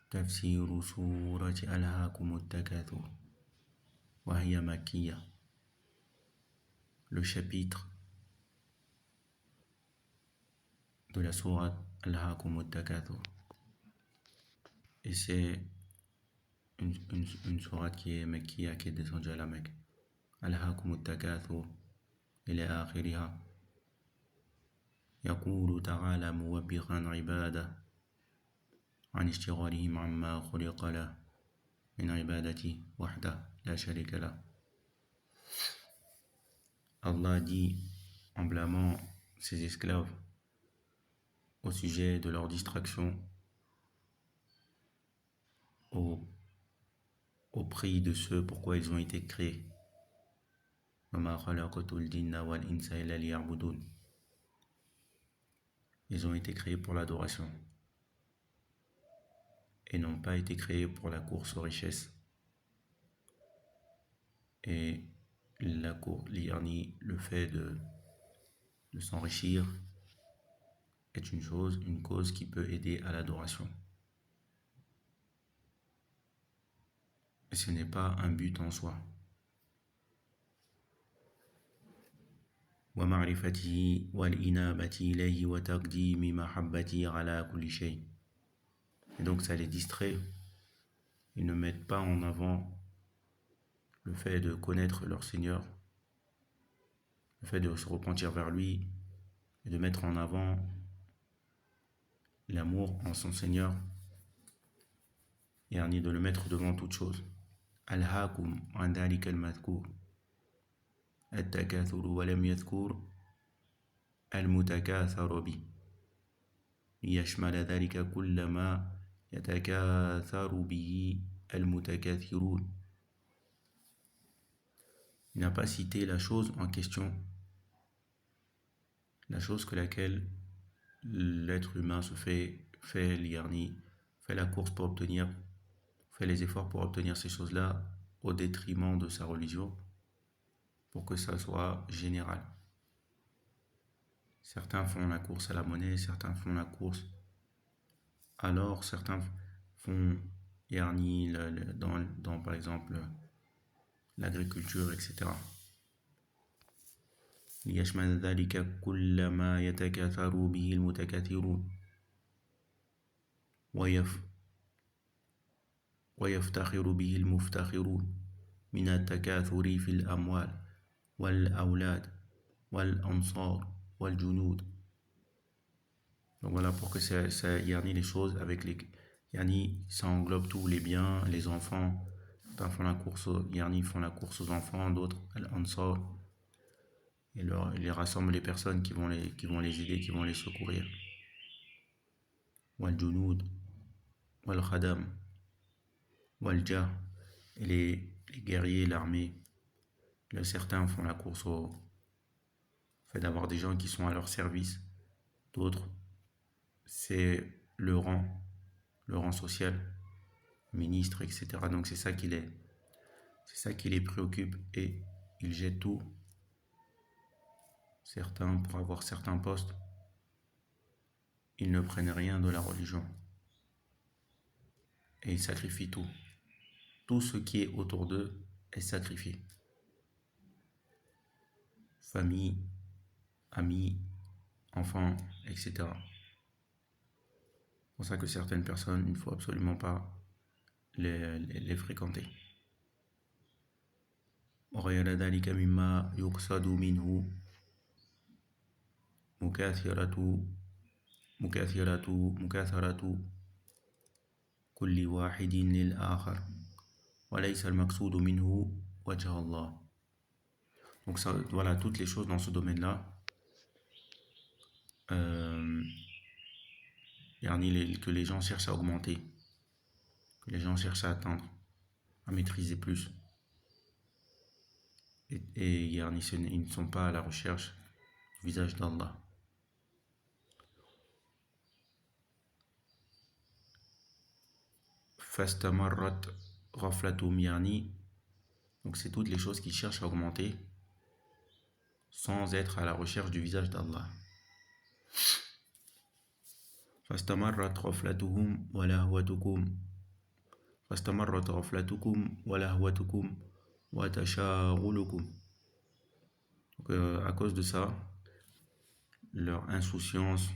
تفسير سورة ألهاكم التكاثر وهي مكية. Le chapitre de la sourate Alhaakum al-Takathur. Et c'est une sourate qui est Mekkiya, qui est descendue à la Mecque. Alhaakum al-Takathur ila akhiriha. يقول تعالى موبخا عباده عن اشتغالهم عما خلق له من عبادته وحده لا شريك له. Allah dit en blâmant ses esclaves au sujet de leur distraction au prix de ce pourquoi ils ont été créés. Ils ont été créés pour l'adoration et n'ont pas été créés pour la course aux richesses. Et le fait de s'enrichir est une cause qui peut aider à l'adoration. Et ce n'est pas un but en soi. ومعرفته والإنابة إليه وتقديم محبته على كل شيء. Et donc ça les distrait. Ils ne mettent pas en avant le fait de connaître leur Seigneur, le fait de se repentir vers lui et de mettre en avant l'amour en son Seigneur et de le mettre devant toute chose. Alhaakum an dhalika al-madhkur التكاثر ولم يذكر المتكاثر به ليشمل ذلك كل ما يتكاثر به المتكاثرون. Il n'a pas cité la chose en question, la chose que laquelle l'être humain fait la course pour obtenir, fait les efforts pour obtenir ces choses-là au détriment de sa religion, pour que ça soit général. Certains font la course à la monnaie, certains font la course. Alors certains font dans par exemple l'agriculture, etc. ليشمل ذلك كل ما يتكاثر به المتكاثرون ويفتخر به المفتخرون من التكاثر في الأموال والأولاد والأنصار والجنود. Donc voilà, pour que ça yarnie les choses avec ça englobe tous les biens, les enfants. Certains font la course, font la course aux enfants, d'autres al-ansar, et ils rassemblent les personnes qui vont les aider, qui vont les secourir. Wal junud, wal khadam, wal jah, et les guerriers, l'armée. Certains font la course au fait d'avoir des gens qui sont à leur service, d'autres c'est le rang social, ministre, etc. Donc c'est ça qui les préoccupe et ils jettent tout. Certains, pour avoir certains postes, ils ne prennent rien de la religion et ils sacrifient tout. Tout ce qui est autour d'eux est sacrifié. Famille, amis, enfants, etc. C'est pour ça que certaines personnes, il ne faut absolument pas les fréquenter. وغير ذلك مما يقصد منه مكاثرة كل واحد للآخر وليس المقصود منه وجه الله. Donc ça, voilà, toutes les choses dans ce domaine-là, que les gens cherchent à augmenter, que les gens cherchent à atteindre, à maîtriser plus. Et ils ne sont pas à la recherche du visage d'Allah. Fastamarrat ghaflatum donc c'est toutes les choses qui cherchent à augmenter sans être à la recherche du visage d'Allah. Fastamarrat ghaflatuhum wa lahwatukum فاستمرت غفلتكم ولهوتكم وتشاغلكم. Donc, à cause de ça, leur insouciance,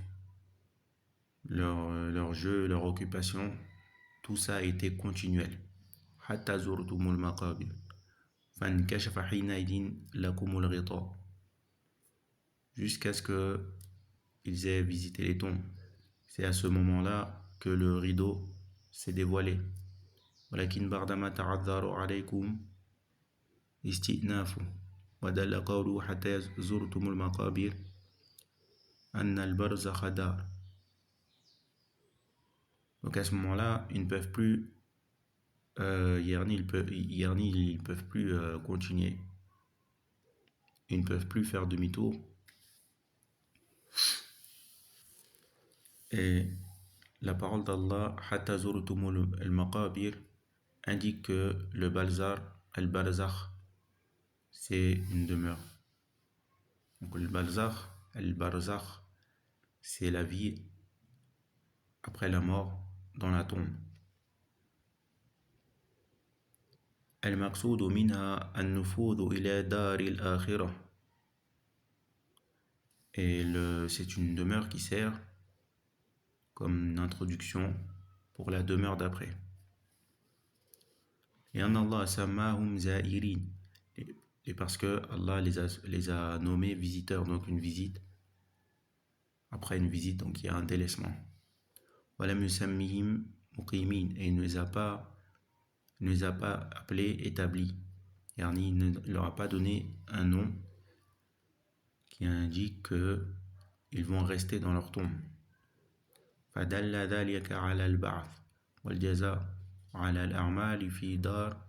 leur jeu, leur occupation, tout ça a été continuel. حتى زرتم المقابر فانكشف حينئذ لكم الغطاء. Jusqu'à ce que ils aient visité les tombes. C'est à ce moment-là que le rideau s'est dévoilé. ولكن بعدما تعذر عليكم استئناف ودل قوله حتى زرتم المقابر أن البرزخ دار. Donc à ce moment-là, ils ne peuvent plus ils peuvent plus continuer. Ils ne peuvent plus faire demi-tour. Et la parole d'Allah حتى زرتم المقابر indique que le al-barzakh, c'est une demeure. Donc le al-barzakh, c'est la vie après la mort dans la tombe. المقصود منها النفوذ إلى دار الآخرة. Et c'est une demeure qui sert comme une introduction pour la demeure d'après. Et Allah sammahum za'irin. Et parce que Allah les a nommés visiteurs, donc une visite. Après une visite, donc il y a un délaissement. Walam yusammihim muqimin. Et il ne les a pas appelés établis. Il ne leur a pas donné un nom qui indique qu'ils vont rester dans leur tombe. فدل ذلك على البعث والجزاء على الأعمال في دار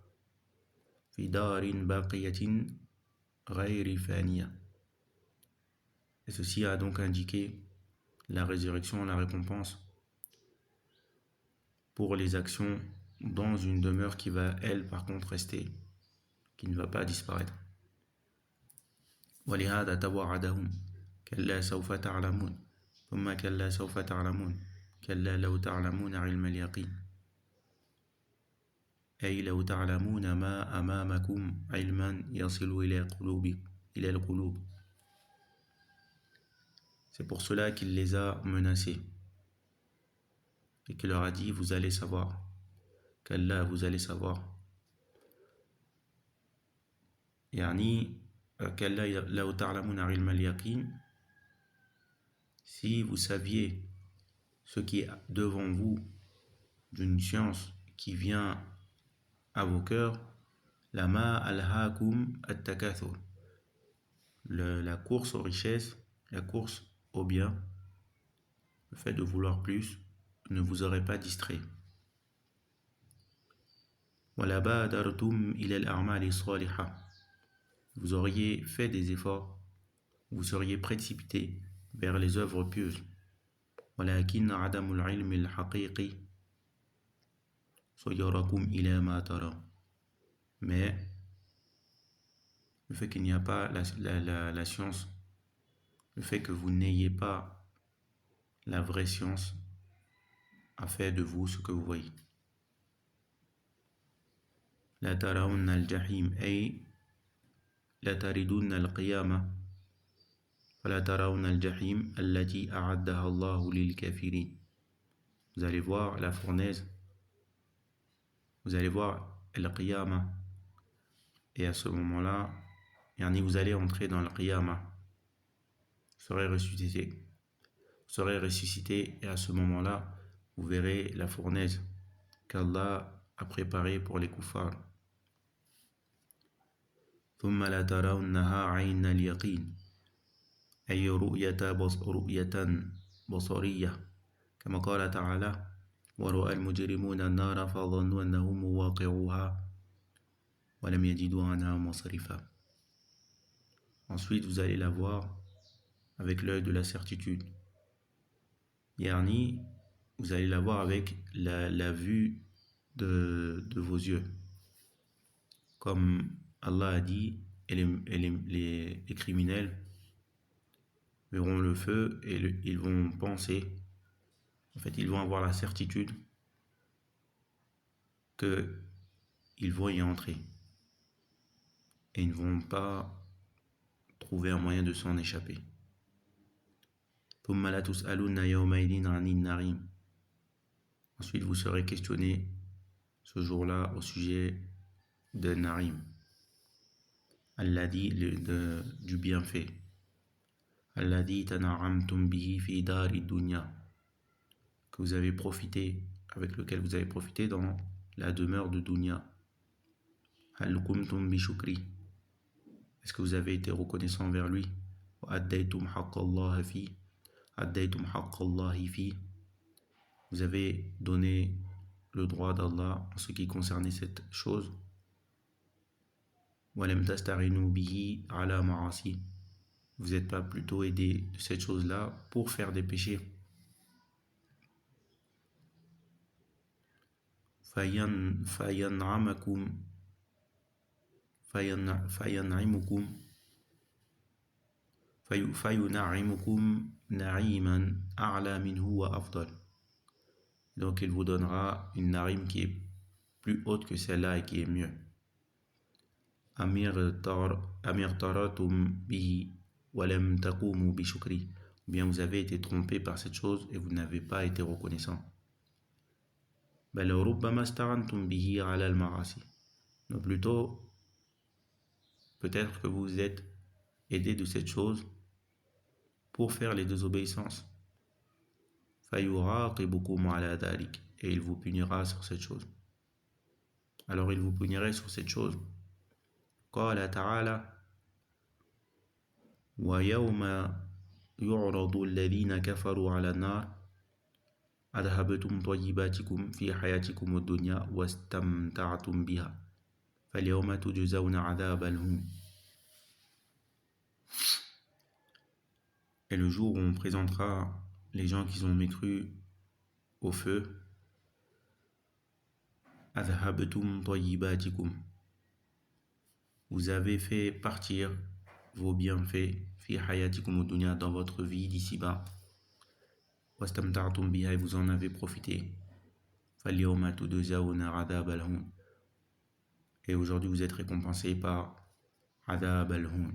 باقية غير فانية. Et ceci a donc indiqué la résurrection, la récompense pour les actions dans une demeure qui va, elle, par contre, rester, qui ne va pas disparaître. ولهذا توعدهم كلا سوف تعلمون ثم كلا سوف تعلمون كلا لو تعلمون علم اليقين أي لو تعلمون ما أمامكم علما يصل إلى القلوب. C'est pour cela qu'il les a menacés et qu'il leur a dit vous allez savoir, كلا vous allez savoir. يعني كلا لو تعلمون علم اليقين, si vous saviez ce qui est devant vous d'une science qui vient à vos cœurs, lama alhaakum at-takathur, la course aux richesses, la course au bien, le fait de vouloir plus ne vous aurait pas distrait. Wala badartum ila al-a'mali salihah, vous auriez fait des efforts, vous seriez précipité vers les œuvres pieuses. ولكن عدم العلم الحقيقي صيركم إلى ما ترى. Mais le fait qu'il n'y a pas la science, le fait que vous n'ayez pas la vraie science, a fait de vous ce que vous voyez. لا ترون الجحيم أي لا تردون القيامة فلا ترون الجحيم التي أعدها الله للكافرين. Vous allez voir la fournaise, vous allez voir al-qiyamah, et à ce moment-là, vous allez entrer dans al-qiyamah, vous serez ressuscité, et à ce moment-là, vous verrez la fournaise qu'Allah a préparée pour les kuffars. ثم لا ترونها عين اليقين أي رؤية بصرية كما قال تعالى ورأى المجرمون النار فظنوا أنهم مواقعوها ولم يجدوا عنها مصرفا. Ensuite, vous allez la voir avec l'œil de la certitude. Yani, vous allez la voir avec la vue de vos yeux. Comme Allah a dit, et les criminels verront le feu et ils vont penser, en fait, ils vont avoir la certitude qu'ils vont y entrer et ils ne vont pas trouver un moyen de s'en échapper. ثم لتسألن يومئذ عن النعيم. Ensuite, vous serez questionné ce jour-là au sujet de Narim, alladhi, du bienfait, alladhi tana'amtum bihi fi dari dunya, que vous avez profité, avec lequel vous avez profité dans la demeure de dunya. Hal kumtum bi shukri, est-ce que vous avez été reconnaissant vers lui? Wa addaytum haqqallahi fi, addaytum haqqallahi fi, vous avez donné le droit d'Allah en ce qui concernait cette chose. Walem tastarinu bihi ala ma'asi, vous n'êtes pas plutôt aidé de cette chose-là pour faire des péchés. Fayan'imukum na'iman a'la minhu wa afdal. Donc il vous donnera une narim qui est plus haute que celle-là et qui est mieux. Amir taratum bihi walem taqumu bi shukri, ou bien vous avez été trompé par cette chose et vous n'avez pas été reconnaissant. Bal rubbama starantum bihi ala al-ma'asi, donc plutôt peut-être que vous êtes aidé de cette chose pour faire les désobéissances. Fayuraqibukum ala dhalik, et il vous punira sur cette chose. Alors il vous punirait sur cette chose. Qala ta'ala wa yawma yu'radu alladhina kafaru ala an-nar adhabtum tayyibatikum fi hayatikum ad-dunya wastamta'tum biha falyawma tujzawna 'adhab al-hun. Et le jour où on présentera les gens qui ont mécru au feu, adhabtum tayyibatikum, vous avez fait partir vos bienfaits fi hayatikum ad-dunya, dans votre vie d'ici-bas, wastamta'tum biha, et vous en avez profité, falyawma tujzawna 'adhab al-hun, et aujourd'hui vous êtes récompensés par 'adhab al-hun,